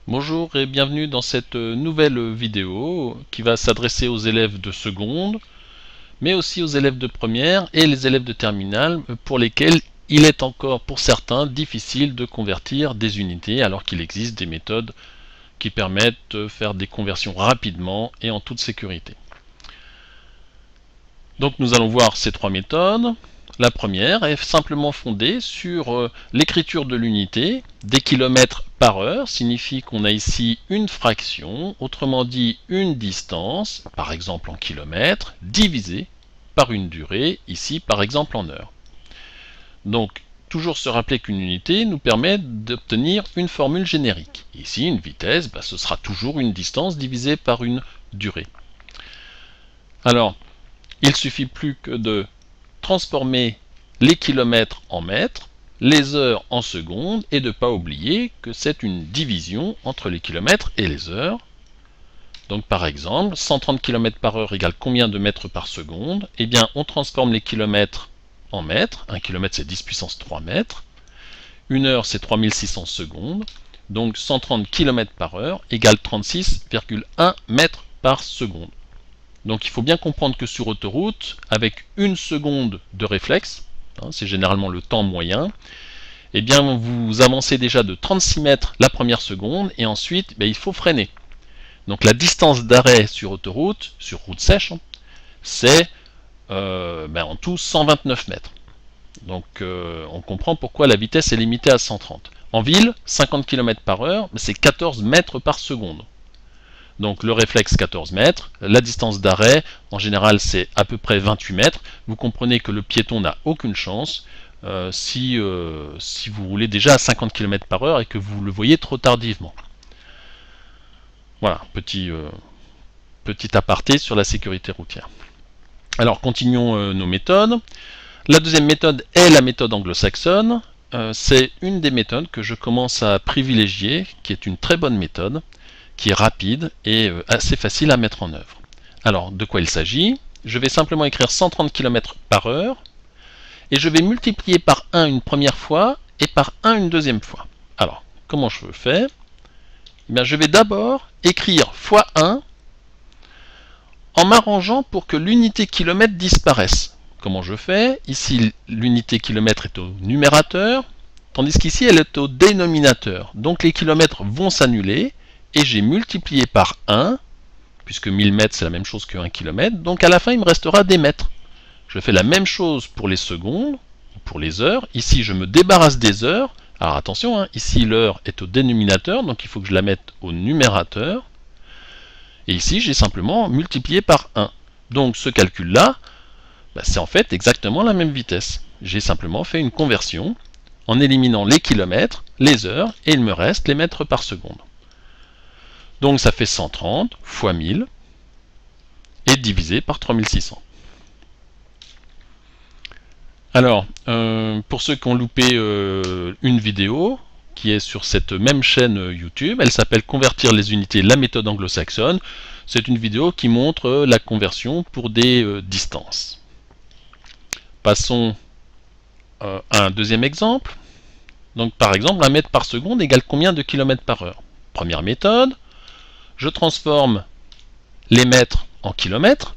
Bonjour et bienvenue dans cette nouvelle vidéo qui va s'adresser aux élèves de seconde, mais aussi aux élèves de première et les élèves de terminale pour lesquels il est encore pour certains difficile de convertir des unités alors qu'il existe des méthodes qui permettent de faire des conversions rapidement et en toute sécurité. Donc nous allons voir ces trois méthodes. La première est simplement fondée sur l'écriture de l'unité. Des kilomètres par heure signifie qu'on a ici une fraction, autrement dit une distance, par exemple en kilomètres, divisée par une durée, ici par exemple en heures. Donc toujours se rappeler qu'une unité nous permet d'obtenir une formule générique. Ici une vitesse, ce sera toujours une distance divisée par une durée. Alors, il suffit plus que de transformer les kilomètres en mètres, les heures en secondes, et de ne pas oublier que c'est une division entre les kilomètres et les heures. Donc par exemple, 130 km par heure égale combien de mètres par seconde? Eh bien, on transforme les kilomètres en mètres. 1 km c'est 10 puissance 3 mètres. Une heure c'est 3600 secondes. Donc 130 km par heure égale 36,1 mètres par seconde. Donc il faut bien comprendre que sur autoroute, avec une seconde de réflexe, c'est généralement le temps moyen, eh bien vous avancez déjà de 36 mètres la première seconde et ensuite il faut freiner. Donc la distance d'arrêt sur autoroute, sur route sèche, c'est en tout 129 mètres. Donc on comprend pourquoi la vitesse est limitée à 130. En ville, 50 km par heure, c'est 14 mètres par seconde. Donc le réflexe 14 mètres, la distance d'arrêt, en général c'est à peu près 28 mètres. Vous comprenez que le piéton n'a aucune chance si vous roulez déjà à 50 km par heure et que vous le voyez trop tardivement. Voilà, petit aparté sur la sécurité routière. Alors continuons nos méthodes. La deuxième méthode est la méthode anglo-saxonne. C'est une des méthodes que je commence à privilégier, qui est une très bonne méthode, qui est rapide et assez facile à mettre en œuvre. Alors, de quoi il s'agit? Je vais simplement écrire 130 km par heure et je vais multiplier par 1 une première fois et par 1 une deuxième fois. Alors, comment je fais? Je vais d'abord écrire fois 1 en m'arrangeant pour que l'unité kilomètre disparaisse. Comment je fais? Ici, l'unité kilomètre est au numérateur, tandis qu'ici, elle est au dénominateur. Donc, les kilomètres vont s'annuler. Et j'ai multiplié par 1, puisque 1000 mètres c'est la même chose que 1 km, donc à la fin il me restera des mètres. Je fais la même chose pour les secondes, pour les heures. Ici je me débarrasse des heures. Alors attention, ici l'heure est au dénominateur, donc il faut que je la mette au numérateur. Et ici j'ai simplement multiplié par 1. Donc ce calcul-là, c'est en fait exactement la même vitesse. J'ai simplement fait une conversion en éliminant les kilomètres, les heures, et il me reste les mètres par seconde. Donc ça fait 130 fois 1000 et divisé par 3600. Alors, pour ceux qui ont loupé une vidéo qui est sur cette même chaîne YouTube, elle s'appelle Convertir les unités, la méthode anglo-saxonne. C'est une vidéo qui montre la conversion pour des distances. Passons à un deuxième exemple. Donc par exemple, 1 mètre par seconde égale combien de kilomètres par heure? Première méthode. Je transforme les mètres en kilomètres.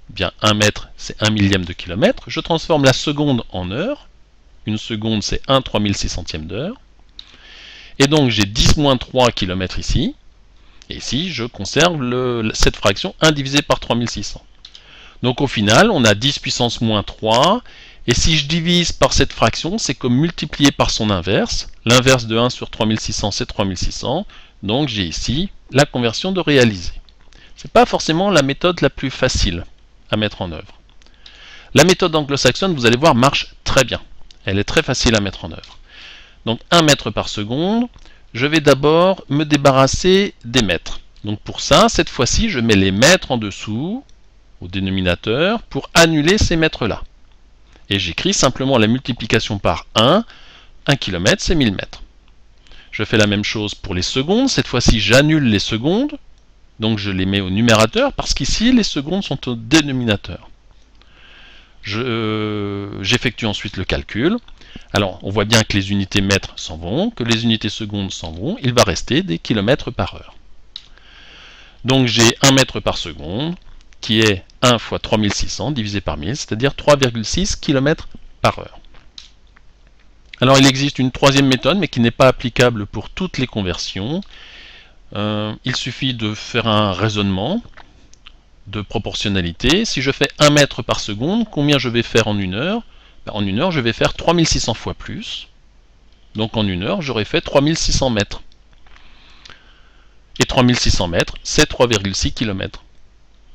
Bien, 1 mètre, c'est 1 millième de kilomètre. Je transforme la seconde en heure. Une seconde, c'est 1 3600e d'heure. Et donc, j'ai 10 moins 3 km ici. Et ici, je conserve cette fraction 1 divisé par 3600. Donc, au final, on a 10 puissance moins 3. Et si je divise par cette fraction, c'est comme multiplier par son inverse. L'inverse de 1 sur 3600, c'est 3600. Donc, j'ai ici la conversion de réaliser. Ce n'est pas forcément la méthode la plus facile à mettre en œuvre. La méthode anglo-saxonne, vous allez voir, marche très bien. Elle est très facile à mettre en œuvre. Donc 1 mètre par seconde, je vais d'abord me débarrasser des mètres. Donc pour ça, cette fois-ci, je mets les mètres en dessous, au dénominateur, pour annuler ces mètres-là. Et j'écris simplement la multiplication par 1. 1 km, c'est 1000 mètres. Je fais la même chose pour les secondes. Cette fois-ci, j'annule les secondes. Donc je les mets au numérateur parce qu'ici, les secondes sont au dénominateur. J'effectue ensuite le calcul. Alors, on voit bien que les unités mètres s'en vont, que les unités secondes s'en vont. Il va rester des kilomètres par heure. Donc, j'ai 1 mètre par seconde, qui est 1 fois 3600 divisé par 1000, c'est-à-dire 3,6 km par heure. Alors, il existe une troisième méthode, mais qui n'est pas applicable pour toutes les conversions. Il suffit de faire un raisonnement de proportionnalité. Si je fais 1 mètre par seconde, combien je vais faire en une heure? En une heure, je vais faire 3600 fois plus. Donc en une heure, j'aurai fait 3600 mètres. Et 3600 mètres, c'est 3,6 km.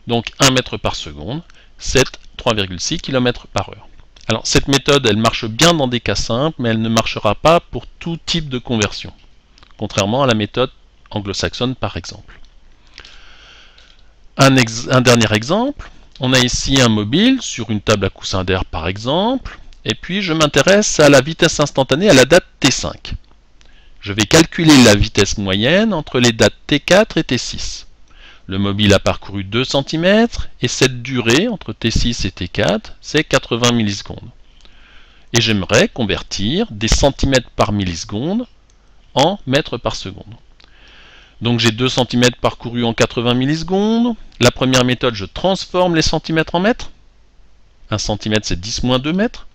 Donc 1 mètre par seconde, c'est 3,6 km par heure. Alors cette méthode, elle marche bien dans des cas simples, mais elle ne marchera pas pour tout type de conversion, contrairement à la méthode anglo-saxonne par exemple. Un dernier exemple, on a ici un mobile sur une table à coussin d'air par exemple, et puis je m'intéresse à la vitesse instantanée à la date T5. Je vais calculer la vitesse moyenne entre les dates T4 et T6. Le mobile a parcouru 2 cm, et cette durée entre T6 et T4, c'est 80 millisecondes. Et j'aimerais convertir des centimètres par milliseconde en mètres par seconde. Donc j'ai 2 cm parcourus en 80 millisecondes. La première méthode, je transforme les centimètres en mètres. 1 cm, c'est 10 moins 2 mètres.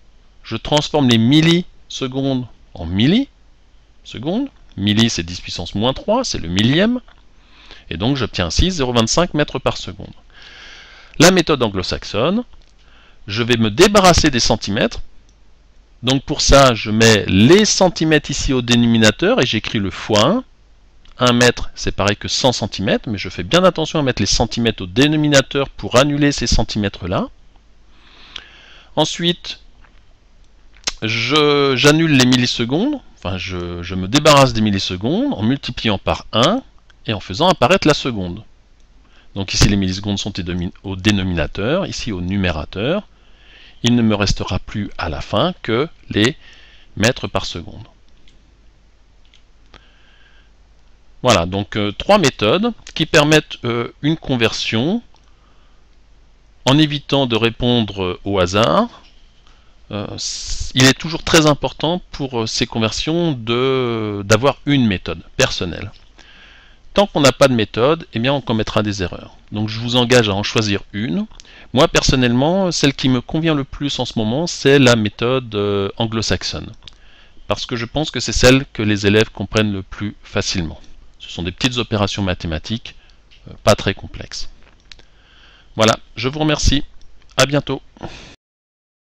Je transforme les millisecondes en millisecondes. Milli, c'est 10 puissance moins 3, c'est le millième. Et donc j'obtiens ainsi 0,25 mètres par seconde. La méthode anglo-saxonne, je vais me débarrasser des centimètres. Donc pour ça, je mets les centimètres ici au dénominateur et j'écris le fois 1. 1 mètre, c'est pareil que 100 cm, mais je fais bien attention à mettre les centimètres au dénominateur pour annuler ces centimètres-là. Ensuite, j'annule les millisecondes, enfin je me débarrasse des millisecondes en multipliant par 1 et en faisant apparaître la seconde. Donc ici les millisecondes sont au dénominateur, ici au numérateur. Il ne me restera plus à la fin que les mètres par seconde. Voilà, donc 3 méthodes qui permettent une conversion en évitant de répondre au hasard. Il est toujours très important pour ces conversions d'avoir une méthode personnelle. Tant qu'on n'a pas de méthode, eh bien on commettra des erreurs. Donc je vous engage à en choisir une. Moi personnellement, celle qui me convient le plus en ce moment, c'est la méthode anglo-saxonne. Parce que je pense que c'est celle que les élèves comprennent le plus facilement. Ce sont des petites opérations mathématiques, pas très complexes. Voilà, je vous remercie. À bientôt.